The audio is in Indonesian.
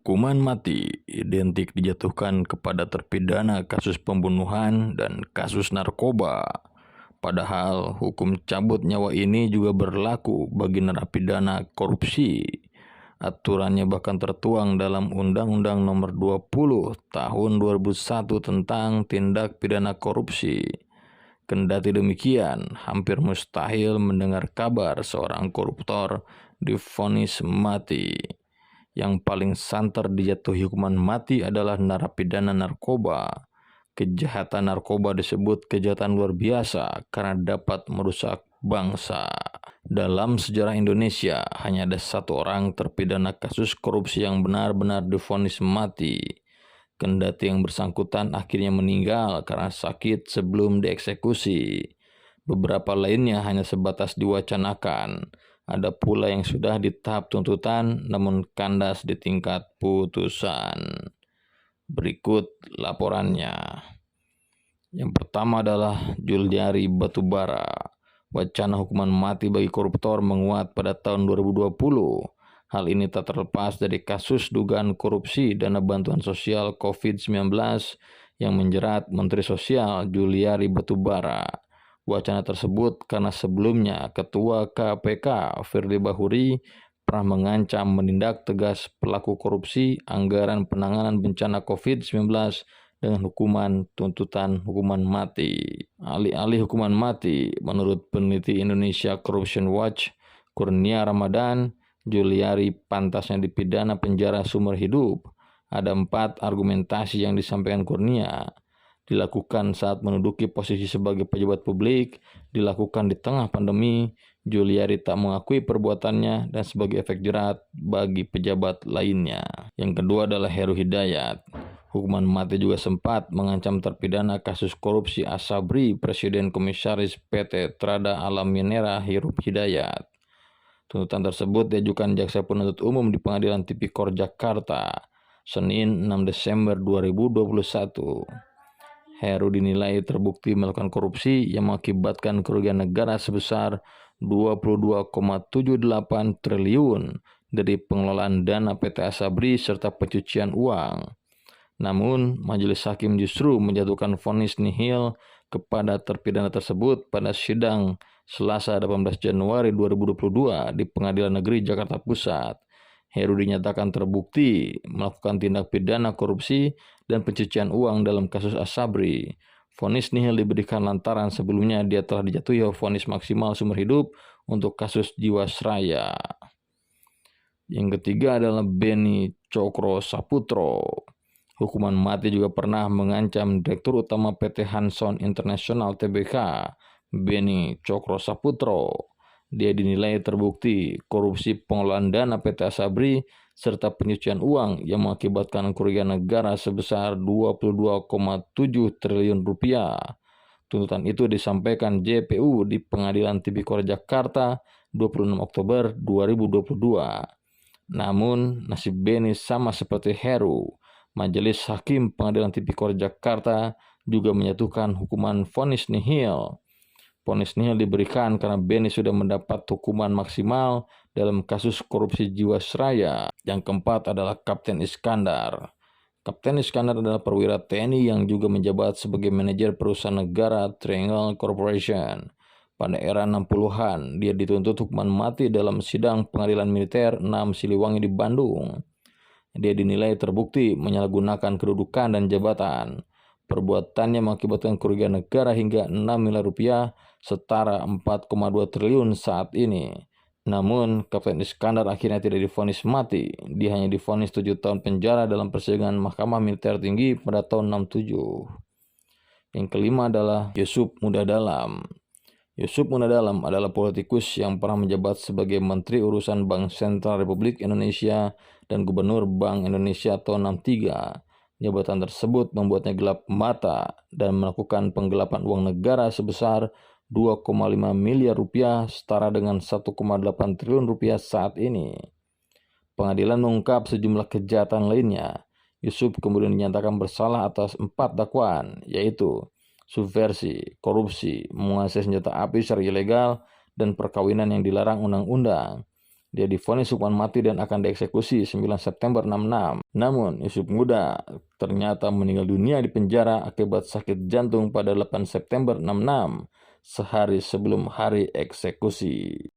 Hukuman mati identik dijatuhkan kepada terpidana kasus pembunuhan dan kasus narkoba. Padahal hukum cabut nyawa ini juga berlaku bagi narapidana korupsi. Aturannya bahkan tertuang dalam Undang-Undang Nomor 20 Tahun 2001 tentang tindak pidana korupsi. Kendati demikian, hampir mustahil mendengar kabar seorang koruptor divonis mati. Yang paling santer dijatuhi hukuman mati adalah narapidana narkoba. Kejahatan narkoba disebut kejahatan luar biasa karena dapat merusak bangsa. Dalam sejarah Indonesia, hanya ada satu orang terpidana kasus korupsi yang benar-benar divonis mati. Kendati yang bersangkutan akhirnya meninggal karena sakit sebelum dieksekusi. Beberapa lainnya hanya sebatas diwacanakan. Ada pula yang sudah di tahap tuntutan namun kandas di tingkat putusan. Berikut laporannya. Yang pertama adalah Juliari Batubara. Wacana hukuman mati bagi koruptor menguat pada tahun 2020. Hal ini tak terlepas dari kasus dugaan korupsi dana bantuan sosial COVID-19 yang menjerat Menteri Sosial Juliari Batubara. Wacana tersebut karena sebelumnya Ketua KPK Firly Bahuri pernah mengancam menindak tegas pelaku korupsi anggaran penanganan bencana COVID-19 dengan tuntutan hukuman mati. Alih-alih hukuman mati, menurut peneliti Indonesia Corruption Watch, Kurnia Ramadan, Juliari pantasnya dipidana penjara seumur hidup. Ada 4 argumentasi yang disampaikan Kurnia. Dilakukan saat menduduki posisi sebagai pejabat publik, dilakukan di tengah pandemi, Juliari tak mengakui perbuatannya dan sebagai efek jerat bagi pejabat lainnya. Yang kedua adalah Heru Hidayat. Hukuman mati juga sempat mengancam terpidana kasus korupsi Asabri, Presiden Komisaris PT Trada Alam Minera Heru Hidayat. Tuntutan tersebut diajukan Jaksa Penuntut Umum di Pengadilan Tipikor Jakarta, Senin 6 Desember 2021. Heru dinilai terbukti melakukan korupsi yang mengakibatkan kerugian negara sebesar 22,78 triliun dari pengelolaan dana PT Asabri serta pencucian uang. Namun, majelis hakim justru menjatuhkan vonis nihil kepada terpidana tersebut pada sidang Selasa 18 Januari 2022 di Pengadilan Negeri Jakarta Pusat. Heru dinyatakan terbukti melakukan tindak pidana korupsi dan pencucian uang dalam kasus Asabri. Vonis nihil diberikan lantaran sebelumnya dia telah dijatuhi vonis maksimal seumur hidup untuk kasus Jiwasraya. Yang ketiga adalah Beni Cokro Saputro. Hukuman mati juga pernah mengancam Direktur Utama PT Hanson International Tbk, Beni Cokro Saputro. Dia dinilai terbukti korupsi pengelolaan dana PT Asabri serta pencucian uang yang mengakibatkan kerugian negara sebesar 22,7 triliun rupiah. Tuntutan itu disampaikan JPU di Pengadilan Tipikor Jakarta 26 Oktober 2022. Namun, nasib Beni sama seperti Heru. Majelis Hakim Pengadilan Tipikor Jakarta juga menyatukan hukuman vonis nihil. Vonis nihil diberikan karena Beni sudah mendapat hukuman maksimal dalam kasus korupsi Jiwasraya. Yang keempat adalah Kapten Iskandar. Kapten Iskandar adalah perwira TNI yang juga menjabat sebagai manajer perusahaan negara Triangle Corporation. Pada era 60-an, dia dituntut hukuman mati dalam sidang pengadilan militer 6 Siliwangi di Bandung. Dia dinilai terbukti menyalahgunakan kedudukan dan jabatan. Perbuatannya mengakibatkan kerugian negara hingga 6 miliar rupiah setara 4,2 triliun saat ini. Namun, Kapten Iskandar akhirnya tidak divonis mati. Dia hanya divonis 7 tahun penjara dalam persidangan Mahkamah Militer Tinggi pada tahun 67. Yang kelima adalah Yusuf Mudadalam. Yusuf Mudadalam adalah politikus yang pernah menjabat sebagai Menteri Urusan Bank Sentral Republik Indonesia dan Gubernur Bank Indonesia tahun 63. Jabatan tersebut membuatnya gelap mata dan melakukan penggelapan uang negara sebesar 2,5 miliar rupiah setara dengan 1,8 triliun rupiah saat ini. Pengadilan mengungkap sejumlah kejahatan lainnya. Yusuf kemudian dinyatakan bersalah atas 4 dakwaan, yaitu subversi, korupsi, menguasai senjata api secara ilegal, dan perkawinan yang dilarang undang-undang. Dia divonis hukuman mati dan akan dieksekusi 9 September 66. Namun, Yusuf Muda ternyata meninggal dunia di penjara akibat sakit jantung pada 8 September 66, sehari sebelum hari eksekusi.